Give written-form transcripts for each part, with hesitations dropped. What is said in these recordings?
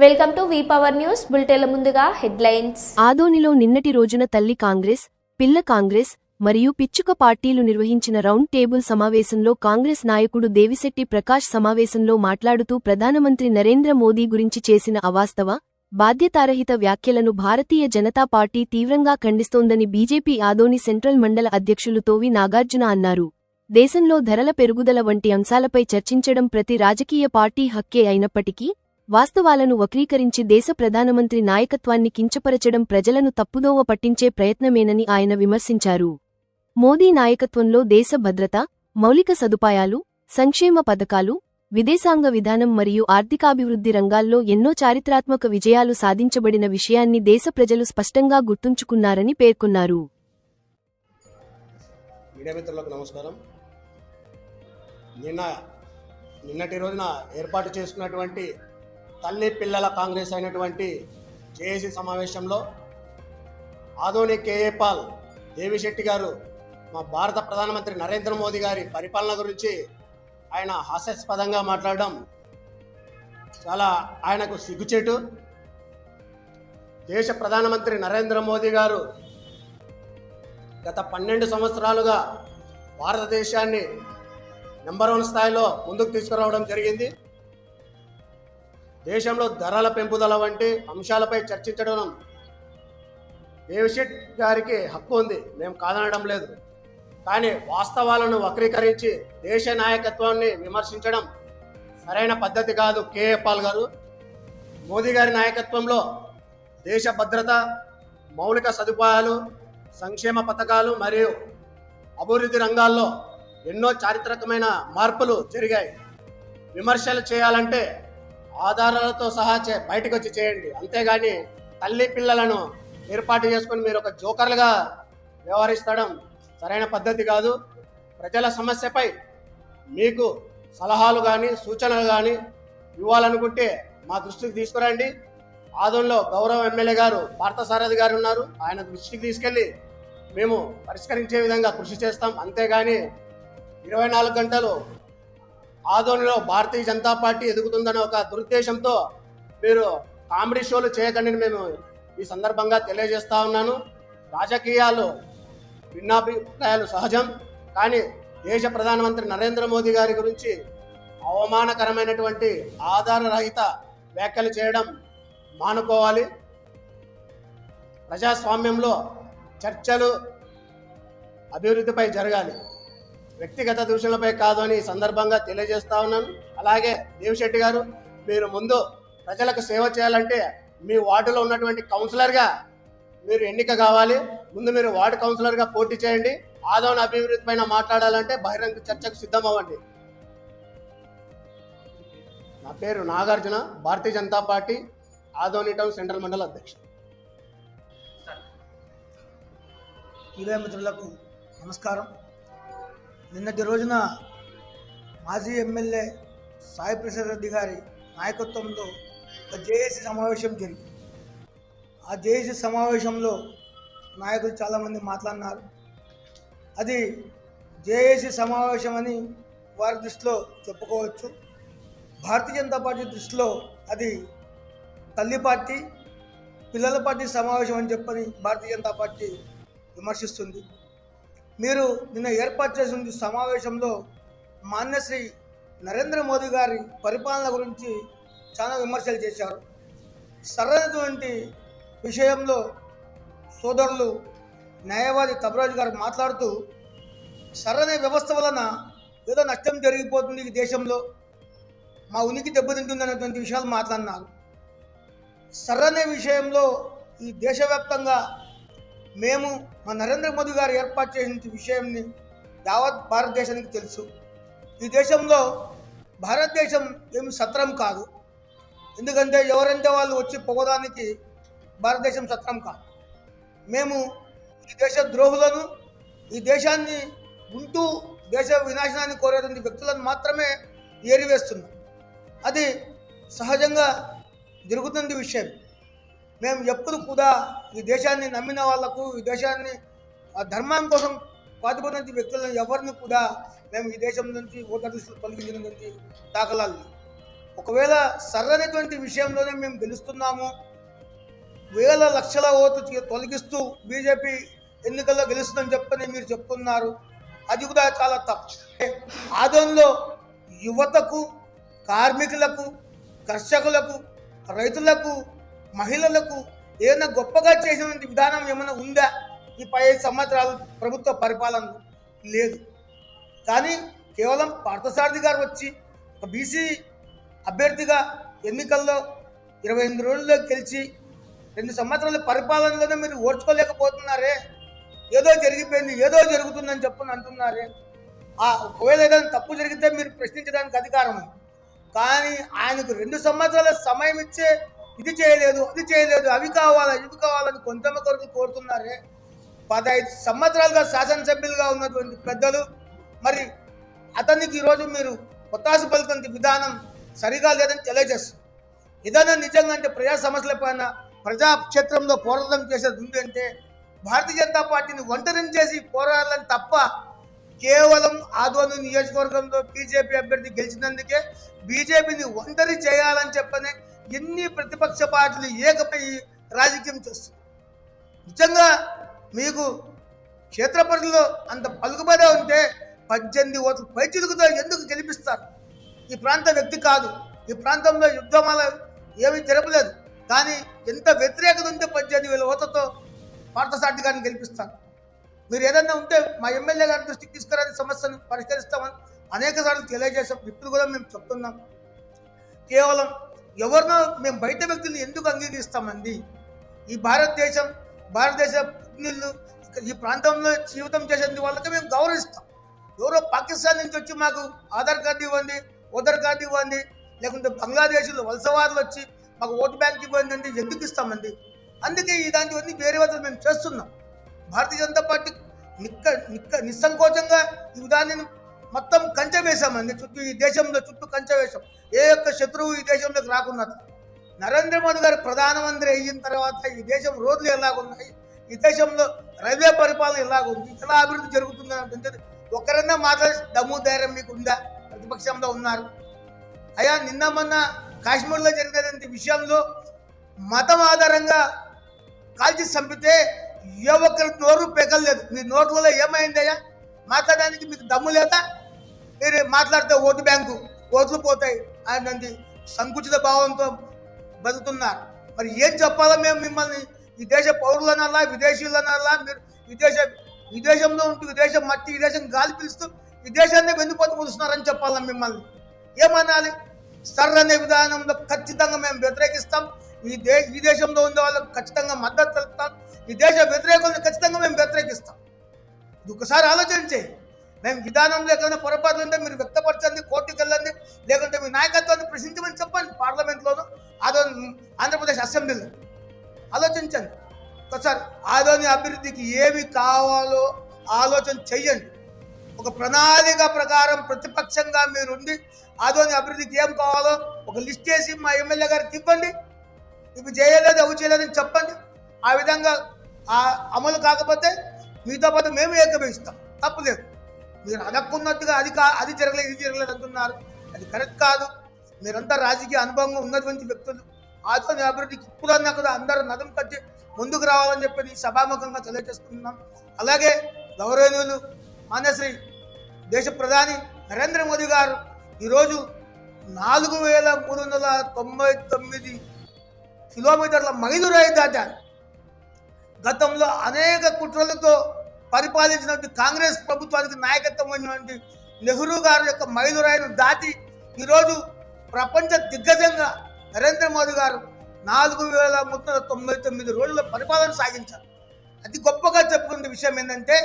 Welcome to V power news బులెటిన్ల ముందుగా headlines. ఆదోనిలో నిన్నటి రోజున తల్లి కాంగ్రెస్, పిల్ల కాంగ్రెస్ మరియు పిచ్చుక పార్టీలు నిర్వహించిన రౌండ్ టేబుల్ సమావేశంలో కాంగ్రెస్ నాయకుడు దేవిశెట్టి ప్రకాష్ సమావేశంలో మాట్లాడుతూ ప్రధానమంత్రి నరేంద్ర మోదీ గురించి చేసిన అవాస్తవ, బాధ్యతారహిత వ్యాఖ్యలను భారతీయ జనతా పార్టీ తీవ్రంగా ఖండిస్తోందని బీజేపీ ఆదోని సెంట్రల్ మండల అధ్యక్షులు తోవి నాగార్జున అన్నారు. దేశంలో ధరల పెరుగుదల వంటి అంశాలపై చర్చించడం ప్రతి రాజకీయ పార్టీ హక్కే అయినప్పటికీ వాస్తవాలను వక్రీకరించి దేశ ప్రధానమంత్రి నాయకత్వాన్ని కించపరచడం ప్రజలను తప్పుదోవ పట్టించే ప్రయత్నమేనని ఆయన విమర్శించారు. మోదీ నాయకత్వంలో దేశ భద్రత, మౌలిక సదుపాయాలు, సంక్షేమ పథకాలు, విదేశాంగ విధానం మరియు ఆర్థికాభివృద్ధి రంగాల్లో ఎన్నో చారిత్రాత్మక విజయాలు సాధించబడిన విషయాన్ని దేశ ప్రజలు స్పష్టంగా గుర్తుంచుకున్నారని పేర్కొన్నారు. నిన్నటి రోజున ఏర్పాటు చేసుకున్నటువంటి తల్లి పిల్లల కాంగ్రెస్ అయినటువంటి జేఏసీ సమావేశంలో ఆదోని కేఏ పాల్ దేవిశెట్టి గారు మా భారత ప్రధానమంత్రి నరేంద్ర మోదీ గారి పరిపాలన గురించి ఆయన హాస్యాస్పదంగా మాట్లాడడం చాలా ఆయనకు సిగ్గుచేటు. దేశ ప్రధానమంత్రి నరేంద్ర మోదీ గారు గత 12 సంవత్సరాలుగా భారతదేశాన్ని నెంబర్ 1 స్థాయిలో ముందుకు తీసుకురావడం జరిగింది. దేశంలో ధరల పెంపుదల వంటి అంశాలపై చర్చించడం దేవిశెట్టి గారికి హక్కు ఉంది, మేము కాదనడం లేదు. కానీ వాస్తవాలను వక్రీకరించి దేశ నాయకత్వాన్ని విమర్శించడం సరైన పద్ధతి కాదు. కేఏ పాల్ గారు, మోదీ గారి నాయకత్వంలో దేశ భద్రత, మౌలిక సదుపాయాలు, సంక్షేమ పథకాలు మరియు అభివృద్ధి రంగాల్లో ఎన్నో చారిత్రకమైన మార్పులు జరిగాయి. విమర్శలు చేయాలంటే ఆధారాలతో సహా బయటకు వచ్చి చేయండి, అంతేగాని తల్లి పిల్లలను ఏర్పాటు చేసుకొని మీరు ఒక జోకర్లుగా వ్యవహరిస్తడం సరైన పద్ధతి కాదు. ప్రజల సమస్యపై మీకు సలహాలు కానీ సూచనలు కానీ ఇవ్వాలనుకుంటే మా దృష్టికి తీసుకురండి. ఆదోన్లో గౌరవ ఎమ్మెల్యే గారు పార్థసారథి గారు ఉన్నారు, ఆయన దృష్టికి తీసుకెళ్ళి మేము పరిష్కరించే విధంగా కృషి చేస్తాం. అంతేగాని 24 గంటలు ఆదోనిలో భారతీయ జనతా పార్టీ ఎదుగుతుందనే ఒక దురుద్దేశంతో మీరు కామెడీ షోలు చేయకండి మేము ఈ సందర్భంగా తెలియజేస్తా ఉన్నాను. రాజకీయాలు భిన్నాభిప్రాయాలు సహజం, కానీ దేశ ప్రధానమంత్రి నరేంద్ర మోదీ గారి గురించి అవమానకరమైనటువంటి ఆధారరహిత వ్యాఖ్యలు చేయడం మానుకోవాలి. ప్రజాస్వామ్యంలో చర్చలు అభివృద్ధిపై జరగాలి, వ్యక్తిగత దూషణలపై కాదు అని సందర్భంగా తెలియజేస్తా ఉన్నాను. అలాగే దేవిశెట్టి గారు, మీరు ముందు ప్రజలకు సేవ చేయాలంటే మీ వార్డులో ఉన్నటువంటి కౌన్సిలర్గా మీరు ఎన్నిక కావాలి. ముందు మీరు వార్డు కౌన్సిలర్గా పోటీ చేయండి. ఆదోని అభివృద్ధి పైన మాట్లాడాలంటే బహిరంగ చర్చకు సిద్ధం అవ్వండి. నా పేరు నాగార్జున, భారతీయ జనతా పార్టీ ఆదోని టౌన్ సెంట్రల్ మండల అధ్యక్షుడు. మీడియా మిత్రులకు నమస్కారం. నిన్నటి రోజున మాజీ ఎమ్మెల్యే సాయి ప్రసాద్ రెడ్డి గారి నాయకత్వంలో ఒక జేఏసీ సమావేశం జరిగింది. ఆ జేఏసీ సమావేశంలో నాయకులు చాలామంది మాట్లాడినారు. అది జేఏసీ సమావేశం అని వారి దృష్టిలో చెప్పుకోవచ్చు. భారతీయ జనతా పార్టీ దృష్టిలో అది తల్లి పార్టీ, పిల్లల పార్టీ సమావేశం అని చెప్పని భారతీయ జనతా పార్టీ విమర్శిస్తుంది. మీరు నిన్న ఏర్పాటు చేసిన సమావేశంలో మాన్యశ్రీ నరేంద్ర మోదీ గారి పరిపాలన గురించి చాలా విమర్శలు చేశారు. సరైనటువంటి విషయంలో సోదరులు న్యాయవాది తబరాజు గారు మాట్లాడుతూ సరైన వ్యవస్థ వలన ఏదో నష్టం జరిగిపోతుంది ఈ దేశంలో, మా ఉనికి దెబ్బతింటుంది అనేటువంటి విషయాలు మాట్లాడినారు. సరైన విషయంలో ఈ దేశవ్యాప్తంగా మేము మా నరేంద్ర మోదీ గారు ఏర్పాటు చేసిన విషయాన్ని యావత్ భారతదేశానికి తెలుసు. ఈ దేశంలో భారతదేశం ఏమి సత్రం కాదు, ఎందుకంటే ఎవరంటే వాళ్ళు వచ్చి పొగడానికి భారతదేశం సత్రం కాదు. మేము ఈ దేశ ద్రోహులను, ఈ దేశాన్ని ఉంటూ దేశ వినాశనాన్ని కోరేటువంటి వ్యక్తులను మాత్రమే ఏరివేస్తున్నాం. అది సహజంగా జరుగుతుంది విషయం. మేము ఎప్పుడు కూడా ఈ దేశాన్ని నమ్మిన వాళ్లకు, ఈ దేశాన్ని ధర్మం కోసం పాటుపడిన వ్యక్తులను ఎవరిని కూడా మేము ఈ దేశం నుంచి ఓటర్ లిస్టులు తొలగించినటువంటి దాఖలాలు. ఒకవేళ సరైనటువంటి విషయంలోనే మేము గెలుస్తున్నాము, వేల లక్షల ఓటు తొలగిస్తూ బీజేపీ ఎన్నికల్లో గెలుస్తుందని చెప్పని మీరు చెప్తున్నారు. అది కూడా చాలా తప్పు. ఆదోన్లో యువతకు, కార్మికులకు, కర్షకులకు, రైతులకు, మహిళలకు ఏదైనా గొప్పగా చేసినటువంటి విధానం ఏమైనా ఉందా? ఈ 15 సంవత్సరాలు ప్రభుత్వ పరిపాలన లేదు. కానీ కేవలం పార్థసారథి గారు వచ్చి ఒక బీసీ అభ్యర్థిగా ఎన్నికల్లో 28 రోజుల్లో గెలిచి 2 సంవత్సరాల పరిపాలనలోనే మీరు ఓర్చుకోలేకపోతున్నారే. ఏదో జరిగిపోయింది, ఏదో జరుగుతుందని చెప్పని అంటున్నారే. ఒకవేళ ఏదైనా తప్పు జరిగితే మీరు ప్రశ్నించడానికి అధికారం ఉంది. కానీ ఆయనకు 2 సంవత్సరాల సమయం ఇచ్చే ఇది చేయలేదు, అది చేయలేదు, అవి కావాలా, ఇవి కావాలని కొంతమంది కొరకు కోరుతున్నారే. 15 సంవత్సరాలుగా శాసనసభ్యులుగా ఉన్నటువంటి పెద్దలు మరి అతనికి ఈరోజు మీరు ఒత్తాసు పలుకునే విధానం సరిగా లేదని తెలియజేస్తారు. ఏదైనా నిజంగా అంటే ప్రజా సమస్యల పైన ప్రజాక్షేత్రంలో పోరాటం చేసేది ఉంది అంటే భారతీయ జనతా పార్టీని ఒంటరిని చేసి పోరాడాలని తప్ప కేవలం ఆదోని నియోజకవర్గంలో బీజేపీ అభ్యర్థి గెలిచినందుకే బీజేపీని ఒంటరి చేయాలని చెప్పని ఎన్ని ప్రతిపక్ష పార్టీలు ఏకపై రాజకీయం చేస్తుంది. నిజంగా మీకు క్షేత్ర పరిధిలో అంత పలుకుబడే ఉంటే 18 ఓట్ల పైచిలుకుతో ఎందుకు గెలిపిస్తారు? ఈ ప్రాంత వ్యక్తి కాదు, ఈ ప్రాంతంలో యుద్ధమాల ఏమీ జరపలేదు. కానీ ఎంత వ్యతిరేకత ఉంటే 18,000 ఓట్లతో పార్థసారథి గారిని గెలిపిస్తారు. మీరు ఏదన్నా ఉంటే మా ఎమ్మెల్యే గారి దృష్టికి తీసుకురాని సమస్యను పరిష్కరిస్తామని అనేక సార్లు తెలియజేసాం. ఇప్పుడు కూడా మేము చెప్తున్నాం. కేవలం ఎవరినో మేము బయట వ్యక్తులను ఎందుకు అంగీకరిస్తామండి? ఈ భారతదేశ ప్రతినిధులు ఈ ప్రాంతంలో జీవితం చేసేందుకు వాళ్ళకి మేము గౌరవిస్తాం. ఎవరో పాకిస్తాన్ నుంచి వచ్చి మాకు ఆధార్ కార్డు ఇవ్వండి, ఓటర్ కార్డు ఇవ్వండి, లేకుంటే బంగ్లాదేశ్లో వలసవాదులు వచ్చి మాకు ఓటు బ్యాంక్ ఇవ్వండి అంటే ఎందుకు ఇస్తామండి? అందుకే ఇలాంటివన్నీ వేరే వాళ్ళు మేము చేస్తున్నాం. భారతీయ జనతా పార్టీ నిస్సంకోచంగా ఈ విధానాన్ని మొత్తం కంచె వేశామండి. ఈ దేశంలో చుట్టూ కంచె వేశాం. ఏ ఒక్క శత్రువు ఈ దేశంలోకి రాకుండా. నరేంద్ర మోదీ గారు ప్రధానమంత్రి అయిన తర్వాత ఈ దేశం రోడ్లు ఎలాగున్నాయి, ఈ దేశంలో రైల్వే పరిపాలన ఎలాగుంది, ఎలా అభివృద్ధి జరుగుతుందని అంటే ఒకరన్నా మాట్లాడే దమ్ము ధైర్యం మీకు ఉందా? ప్రతిపక్షంలో ఉన్నారు. అయ్యా నిన్న మొన్న కాశ్మీర్లో జరిగినటువంటి విషయంలో మతం ఆధారంగా కాల్చి చంపితే ఏ ఒక్కరి నోరు పెగలేదు. మీ నోట్లలో ఏమైందయ్యా? మాట్లాడడానికి మీకు దమ్ము లేదా? మీరు మాట్లాడితే ఓటు బ్యాంకు ఓట్లు పోతాయి అని సంకుచిత భావంతో బతుకుతున్నారు. మరి ఏం చెప్పాలో మేము మిమ్మల్ని? ఈ దేశ పౌరులనల్లా, విదేశీయులనల్లా, మీరు విదేశంలో ఉంటూ విదేశం మట్టి, విదేశం గాలి పిలుస్తూ ఈ దేశాన్ని వెన్నుపోతు కూర్చున్నారని చెప్పాలా మిమ్మల్ని? ఏమనాలి? సర్ అనే విధానంలో ఖచ్చితంగా మేము వ్యతిరేకిస్తాం. ఈ దేశంలో ఉండే వాళ్ళకు ఖచ్చితంగా మద్దతు తెలుపుతాం. ఈ దేశ వ్యతిరేకులను ఖచ్చితంగా మేము వ్యతిరేకిస్తాం. ఇది ఒకసారి ఆలోచించే. మేము విధానంలో ఎక్కడైనా పొరపాట్లు ఉంటే మీరు వ్యక్తపరచండి, కోర్టుకు వెళ్ళండి, లేకుంటే మీ నాయకత్వాన్ని ప్రశ్నించమని చెప్పండి. పార్లమెంట్లోనూ ఆంధ్రప్రదేశ్ అసెంబ్లీలో ఆలోచించండి. ఒకసారి ఆదోని అభివృద్ధికి ఏమి కావాలో ఆలోచన చెయ్యండి. ఒక ప్రణాళిక ప్రకారం ప్రతిపక్షంగా మీరుండి ఆదోని అభివృద్ధికి ఏం కావాలో ఒక లిస్ట్ చేసి మా ఎమ్మెల్యే గారికి ఇవ్వండి. ఇవి చేయలేదు, అవి చేయలేదని చెప్పండి. ఆ విధంగా అమలు కాకపోతే మీతో పాటు మేము ఏకీభవిస్తాం. తప్పులేదు. మీరు అడక్కున్నట్టుగా అది జరగలేదు, ఇది జరగలేదు అంటున్నారు. అది కరెక్ట్ కాదు. మీరంతా రాజకీయ అనుభవంగా ఉన్నటువంటి వ్యక్తులు. ఆదోని అభివృద్ధికి ఇప్పుడన్నా కూడా అందరూ నడుం కట్టి ముందుకు రావాలని చెప్పి సభాముఖంగా తెలియజేస్తున్నాం. అలాగే గౌరవనీయులు మాన్యశ్రీ దేశ ప్రధాని నరేంద్ర మోదీ గారు ఈరోజు 4,399 కిలోమీటర్ల మైలురాయి దాటారు. గతంలో అనేక కుట్రలతో పరిపాలించినటువంటి కాంగ్రెస్ ప్రభుత్వానికి నాయకత్వం అయినటువంటి నెహ్రూ గారి యొక్క మైలురాయిని దాటి ఈరోజు ప్రపంచ దిగ్గజంగా నరేంద్ర మోదీ గారు 4,399 రోజుల పరిపాలన సాగించారు. అతి గొప్పగా చెప్పుకునే విషయం ఏంటంటే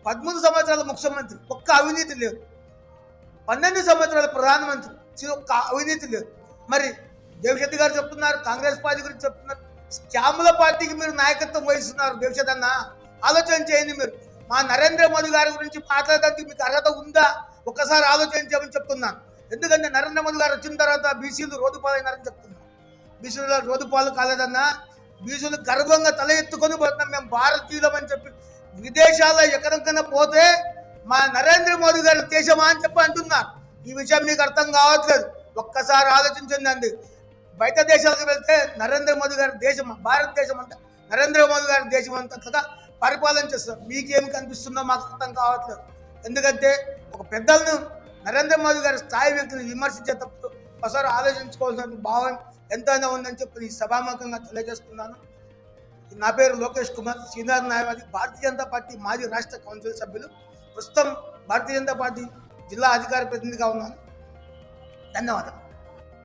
13 సంవత్సరాల ముఖ్యమంత్రి, ఒక్క అవినీతి లేదు. 12 సంవత్సరాల ప్రధానమంత్రి, ఒక్క అవినీతి లేదు. మరి దేవశెట్టి గారు చెప్తున్నారు, కాంగ్రెస్ పార్టీ గురించి చెప్తున్నారు. స్కాముల పార్టీకి మీరు నాయకత్వం వహిస్తున్నారు. దేవశెట్టి అన్న ఆలోచన చేయండి. మీరు మా నరేంద్ర మోదీ గారి గురించి మాట్లాడడానికి మీకు అర్హత ఉందా? ఒక్కసారి ఆలోచించమని చెప్తున్నాను. ఎందుకంటే నరేంద్ర మోదీ గారు వచ్చిన తర్వాత బీసీలు రోడ్డుపాలైనారని చెప్తున్నారు. బీసీలు రోడ్డుపాలు కాలేదన్నా. బీసీలు గర్వంగా తల ఎత్తుకొని పోతున్నాం, మేము భారతీయులమని చెప్పి. విదేశాల్లో ఎక్కడికైనా పోతే మా నరేంద్ర మోదీ గారి దేశమా అని చెప్పి అంటున్నారు. ఈ విషయం మీకు అర్థం కావట్లేదు. ఒక్కసారి ఆలోచించండి అండి. బయట దేశాలకు వెళ్తే నరేంద్ర మోదీ గారి దేశం, భారతదేశం అంతా నరేంద్ర మోదీ గారి దేశం అంతగా పరిపాలన చేస్తారు. మీకేమి కనిపిస్తుందో మాకు అర్థం కావట్లేదు. ఎందుకంటే ఒక పెద్దలను నరేంద్ర మోదీ గారి స్థాయి వ్యక్తిని విమర్శించేటప్పుడు ఒకసారి ఆలోచించుకోవాల్సిన భావం ఎంతైనా ఉందని చెప్పి ఈ సభాముఖంగా తెలియజేస్తున్నాను. నా పేరు లోకేష్ కుమార్, సీనియర్ న్యాయవాది, భారతీయ జనతా పార్టీ మాజీ రాష్ట్ర కౌన్సిల్ సభ్యులు. ప్రస్తుతం భారతీయ జనతా పార్టీ జిల్లా అధికార ప్రతినిధిగా ఉన్నాను. ధన్యవాదాలు.